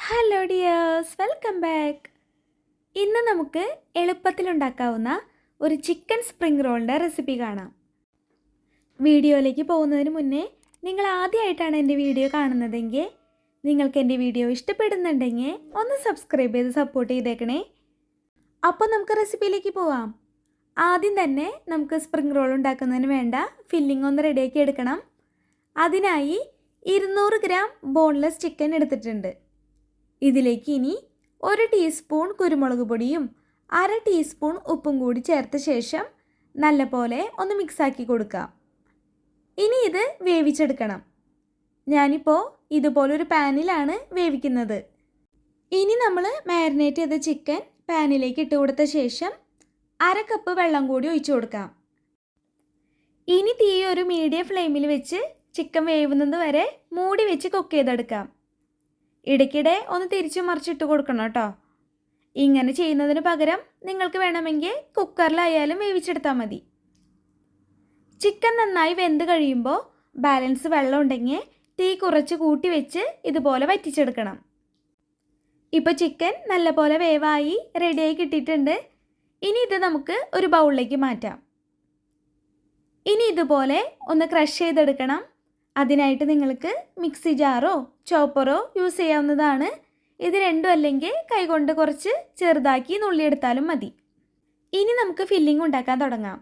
Hello dears, welcome back. ഇന്ന് നമുക്ക് എളുപ്പത്തിലുണ്ടാക്കാവുന്ന ഒരു ചിക്കൻ സ്പ്രിംഗ് റോളിൻ്റെ റെസിപ്പി കാണാം. വീഡിയോയിലേക്ക് പോകുന്നതിന് മുന്നേ നിങ്ങൾ ആദ്യമായിട്ടാണ് എൻ്റെ വീഡിയോ കാണുന്നതെങ്കിൽ നിങ്ങൾക്ക് എൻ്റെ വീഡിയോ ഇഷ്ടപ്പെടുന്നുണ്ടെങ്കിൽ ഒന്ന് സബ്സ്ക്രൈബ് ചെയ്ത് സപ്പോർട്ട് ചെയ്തേക്കണേ. അപ്പോൾ നമുക്ക് റെസിപ്പിയിലേക്ക് പോവാം. ആദ്യം തന്നെ നമുക്ക് സ്പ്രിംഗ് റോൾ ഉണ്ടാക്കുന്നതിന് വേണ്ട ഫില്ലിംഗ് ഒന്ന് റെഡിയാക്കി എടുക്കണം. അതിനായി 200 ഗ്രാം ബോൺലെസ് ചിക്കൻ എടുത്തിട്ടുണ്ട്. ഇതിലേക്ക് ഇനി 1 ടീസ്പൂൺ കുരുമുളക് പൊടിയും 1/2 ടീസ്പൂൺ ഉപ്പും കൂടി ചേർത്ത ശേഷം നല്ലപോലെ ഒന്ന് മിക്സാക്കി കൊടുക്കാം. ഇനി ഇത് വേവിച്ചെടുക്കണം. ഞാനിപ്പോൾ ഇതുപോലൊരു പാനിലാണ് വേവിക്കുന്നത്. ഇനി നമ്മൾ മാരിനേറ്റ് ചെയ്ത ചിക്കൻ പാനിലേക്ക് ഇട്ട് കൊടുത്ത ശേഷം 1/2 കപ്പ് വെള്ളം കൂടി ഒഴിച്ചു കൊടുക്കാം. ഇനി തീ ഒരു മീഡിയം ഫ്ലെയിമിൽ വെച്ച് ചിക്കൻ വേവുന്നത് വരെ മൂടി വെച്ച് കുക്ക് ചെയ്തെടുക്കാം. ഇടയ്ക്കിടെ ഒന്ന് തിരിച്ചു മറിച്ചിട്ട് കൊടുക്കണം കേട്ടോ. ഇങ്ങനെ ചെയ്യുന്നതിന് പകരം നിങ്ങൾക്ക് വേണമെങ്കിൽ കുക്കറിലായാലും വേവിച്ചെടുത്താൽ മതി. ചിക്കൻ നന്നായി വെന്ത് കഴിയുമ്പോൾ ബാലൻസ് വെള്ളം ഉണ്ടെങ്കിൽ തീ കുറച്ച് കൂട്ടി വെച്ച് ഇതുപോലെ വറ്റിച്ചെടുക്കണം. ഇപ്പോൾ ചിക്കൻ നല്ലപോലെ വേവായി റെഡിയായി കിട്ടിയിട്ടുണ്ട്. ഇനി ഇത് നമുക്ക് ഒരു ബൗളിലേക്ക് മാറ്റാം. ഇനി ഇതുപോലെ ഒന്ന് ക്രഷ് ചെയ്തെടുക്കണം. അതിനായിട്ട് നിങ്ങൾക്ക് മിക്സി ജാറോ ചോപ്പറോ യൂസ് ചെയ്യാവുന്നതാണ്. ഇത് രണ്ടും അല്ലെങ്കിൽ കൈകൊണ്ട് കുറച്ച് ചെറുതാക്കി നുള്ളിയെടുത്താലും മതി. ഇനി നമുക്ക് ഫില്ലിംഗ് ഉണ്ടാക്കാൻ തുടങ്ങാം.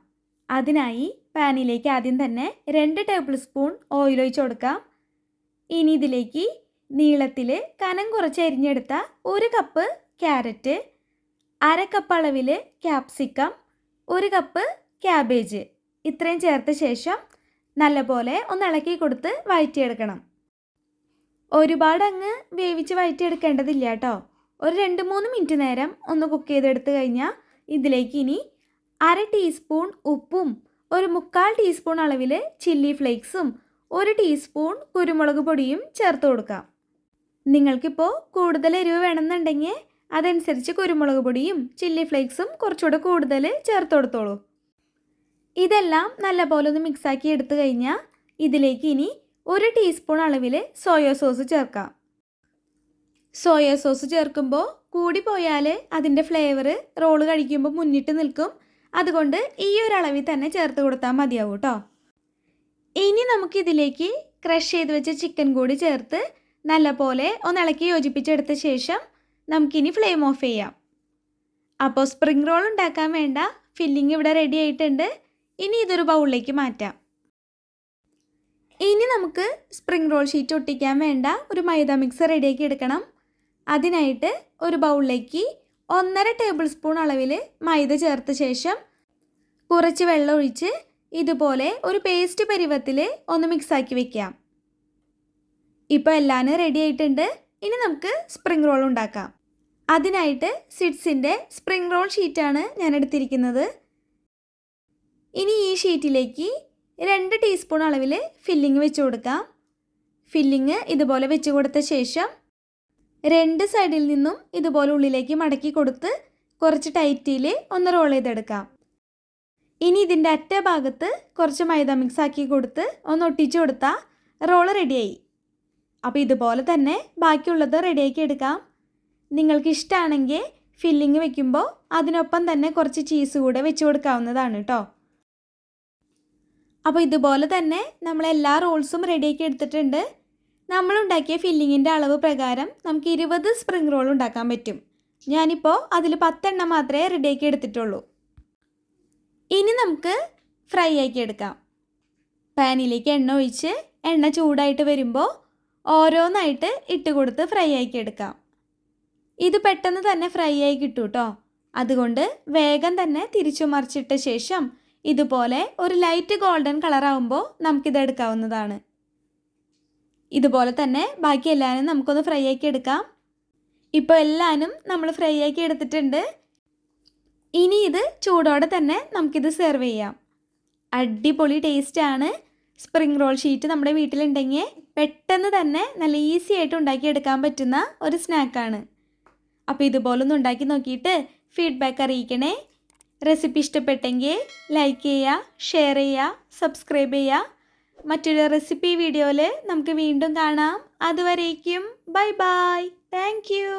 അതിനായി പാനിലേക്ക് ആദ്യം തന്നെ 2 ടേബിൾ സ്പൂൺ ഓയിൽ ഒഴിച്ച് കൊടുക്കാം. ഇനി ഇതിലേക്ക് നീളത്തിൽ കനം കുറച്ച് അരിഞ്ഞെടുത്ത 1 കപ്പ് ക്യാരറ്റ്, 1/2 കപ്പ് അളവിൽ ക്യാപ്സിക്കം, 1 കപ്പ് ക്യാബേജ് ഇത്രയും ചേർത്ത ശേഷം നല്ലപോലെ ഒന്ന് ഇളക്കി കൊടുത്ത് വഴറ്റിയെടുക്കണം. ഒരുപാട് അങ്ങ് വേവിച്ച് വഴറ്റിയെടുക്കേണ്ടതില്ല കേട്ടോ. ഒരു 2-3 മിനിറ്റ് നേരം ഒന്ന് കുക്ക് ചെയ്തെടുത്ത് കഴിഞ്ഞാൽ ഇതിലേക്ക് ഇനി 1/2 ടീസ്പൂൺ ഉപ്പും 1/4 ടീസ്പൂൺ അളവിൽ ചില്ലി ഫ്ലേക്സും 1 ടീസ്പൂൺ കുരുമുളക് പൊടിയും ചേർത്ത് കൊടുക്കാം. നിങ്ങൾക്കിപ്പോൾ കൂടുതൽ എരിവ് വേണമെന്നുണ്ടെങ്കിൽ അതനുസരിച്ച് കുരുമുളക് പൊടിയും ചില്ലി ഫ്ലേക്സും കുറച്ചുകൂടെ കൂടുതൽ ചേർത്ത് കൊടുത്തോളൂ. ഇതെല്ലാം നല്ലപോലെ ഒന്ന് മിക്സാക്കി എടുത്തു കഴിഞ്ഞാൽ ഇതിലേക്ക് ഇനി 1 ടീസ്പൂൺ അളവിൽ സോയ സോസ് ചേർക്കാം. സോയ സോസ് ചേർക്കുമ്പോൾ കൂടി പോയാൽ അതിൻ്റെ ഫ്ലേവർ റോള് കഴിക്കുമ്പോൾ മുന്നിട്ട് നിൽക്കും. അതുകൊണ്ട് ഈ ഒരു അളവിൽ തന്നെ ചേർത്ത് കൊടുത്താൽ മതിയാവും കേട്ടോ. ഇനി നമുക്കിതിലേക്ക് ക്രഷ് ചെയ്ത് വെച്ച ചിക്കൻ കൂടി ചേർത്ത് നല്ലപോലെ ഒന്ന് ഇളക്കി യോജിപ്പിച്ചെടുത്ത ശേഷം നമുക്കിനി ഫ്ലെയിം ഓഫ് ചെയ്യാം. അപ്പോൾ സ്പ്രിംഗ് റോൾ ഉണ്ടാക്കാൻ വേണ്ട ഫില്ലിംഗ് ഇവിടെ റെഡി ആയിട്ടുണ്ട്. ഇനി ഇതൊരു ബൗളിലേക്ക് മാറ്റാം. ഇനി നമുക്ക് സ്പ്രിംഗ് റോൾ ഷീറ്റ് ഒട്ടിക്കാൻ വേണ്ട ഒരു മൈദ മിക്സ് റെഡിയാക്കി എടുക്കണം. അതിനായിട്ട് ഒരു ബൗളിലേക്ക് 1.5 ടേബിൾ സ്പൂൺ അളവിൽ മൈദ ചേർത്ത ശേഷം കുറച്ച് വെള്ളം ഒഴിച്ച് ഇതുപോലെ ഒരു പേസ്റ്റ് പരുവത്തിൽ ഒന്ന് മിക്സാക്കി വെക്കാം. ഇപ്പോൾ എല്ലാം റെഡി ആയിട്ടുണ്ട്. ഇനി നമുക്ക് സ്പ്രിംഗ് റോൾ ഉണ്ടാക്കാം. അതിനായിട്ട് സിഡ്സിൻ്റെ സ്പ്രിംഗ് റോൾ ഷീറ്റാണ് ഞാൻ എടുത്തിരിക്കുന്നത്. ഇനി ഈ ഷീറ്റിലേക്ക് 2 ടീസ്പൂൺ അളവിൽ ഫില്ലിംഗ് വെച്ച് കൊടുക്കാം. ഫില്ലിംഗ് ഇതുപോലെ വെച്ച് കൊടുത്ത ശേഷം 2 സൈഡിൽ നിന്നും ഇതുപോലെ ഉള്ളിലേക്ക് മടക്കി കൊടുത്ത് കുറച്ച് ടൈറ്റിൽ ഒന്ന് റോൾ ചെയ്തെടുക്കാം. ഇനി ഇതിൻ്റെ അറ്റ ഭാഗത്ത് കുറച്ച് മൈദ മിക്സ് ആക്കി കൊടുത്ത് ഒന്ന് ഒട്ടിച്ചു കൊടുത്താൽ റോള് റെഡിയായി. അപ്പോൾ ഇതുപോലെ തന്നെ ബാക്കിയുള്ളത് റെഡിയാക്കി എടുക്കാം. നിങ്ങൾക്ക് ഇഷ്ടമാണെങ്കിൽ ഫില്ലിംഗ് വെക്കുമ്പോൾ അതിനൊപ്പം തന്നെ കുറച്ച് ചീസ് കൂടെ വെച്ച് കൊടുക്കാവുന്നതാണ് കേട്ടോ. അപ്പോൾ ഇതുപോലെ തന്നെ നമ്മൾ എല്ലാ റോൾസും റെഡിയാക്കി എടുത്തിട്ടുണ്ട്. നമ്മളുണ്ടാക്കിയ ഫില്ലിങ്ങിൻ്റെ അളവ് പ്രകാരം നമുക്ക് 20 സ്പ്രിംഗ് റോൾ ഉണ്ടാക്കാൻ പറ്റും. ഞാനിപ്പോൾ അതിൽ 10 എണ്ണം മാത്രമേ റെഡിയാക്കി എടുത്തിട്ടുള്ളൂ. ഇനി നമുക്ക് ഫ്രൈ ആക്കി എടുക്കാം. പാനിലേക്ക് എണ്ണ ഒഴിച്ച് എണ്ണ ചൂടായിട്ട് വരുമ്പോൾ ഓരോന്നായിട്ട് ഇട്ട് കൊടുത്ത് ഫ്രൈ ആക്കി എടുക്കാം. ഇത് പെട്ടെന്ന് തന്നെ ഫ്രൈ ആയി കിട്ടും കേട്ടോ. അതുകൊണ്ട് വേഗം തന്നെ തിരിച്ചു മറിച്ചിട്ട ശേഷം ഇതുപോലെ ഒരു ലൈറ്റ് ഗോൾഡൻ കളറാകുമ്പോൾ നമുക്കിത് എടുക്കാവുന്നതാണ്. ഇതുപോലെ തന്നെ ബാക്കി എല്ലാവരും നമുക്കൊന്ന് ഫ്രൈ ആക്കി എടുക്കാം. ഇപ്പോൾ എല്ലാവരും നമ്മൾ ഫ്രൈ ആക്കി എടുത്തിട്ടുണ്ട്. ഇനി ഇത് ചൂടോടെ തന്നെ നമുക്കിത് സെർവ് ചെയ്യാം. അടിപൊളി ടേസ്റ്റാണ്. സ്പ്രിംഗ് റോൾ ഷീറ്റ് നമ്മുടെ വീട്ടിലുണ്ടെങ്കിൽ പെട്ടെന്ന് തന്നെ നല്ല ഈസി ആയിട്ട് ഉണ്ടാക്കിയെടുക്കാൻ പറ്റുന്ന ഒരു സ്നാക്കാണ്. അപ്പോൾ ഇതുപോലൊന്ന് ഉണ്ടാക്കി നോക്കിയിട്ട് ഫീഡ്ബാക്ക് അറിയിക്കണേ. റെസിപ്പി ഇഷ്ടപ്പെട്ടെങ്കിൽ ലൈക്ക് ചെയ്യുക, ഷെയർ ചെയ്യുക, സബ്സ്ക്രൈബ് ചെയ്യുക. മറ്റൊരു റെസിപ്പി വീഡിയോയിൽ നമുക്ക് വീണ്ടും കാണാം. അതുവരേക്കും ബൈ ബൈ. Thank you.